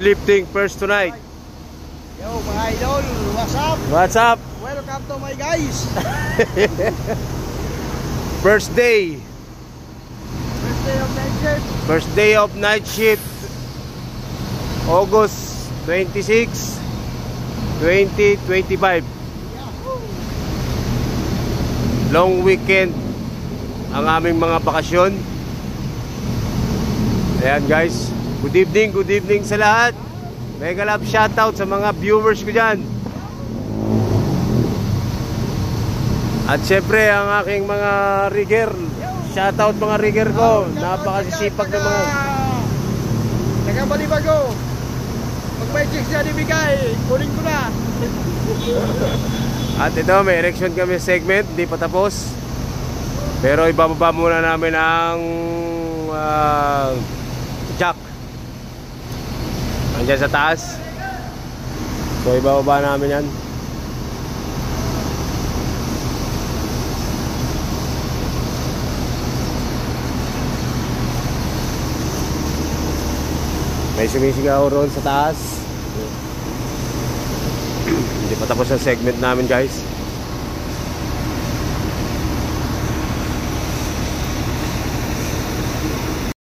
Lifting first tonight. Yo mga idol, what's up? What's up? Welcome to my guys. First day. First day of night shift. First day of night shift. August 26, 2025. Long weekend ang aming mga bakasyon. Ayan guys, good evening sa lahat. Mega love shoutout sa mga viewers ko dyan. At syempre ang aking mga rigger, shoutout mga rigger ko. Napakasisipag ng mga Nagabalibago. Pag may chicks na ibigay, kunin ko na. At ito, may erection kami segment, hindi pa tapos. Pero ibababa muna namin ang jack. Nandiyan sa taas. So ibababa namin yan. May sumisigaw roon sa taas. Hindi pa tapos ang segment namin guys.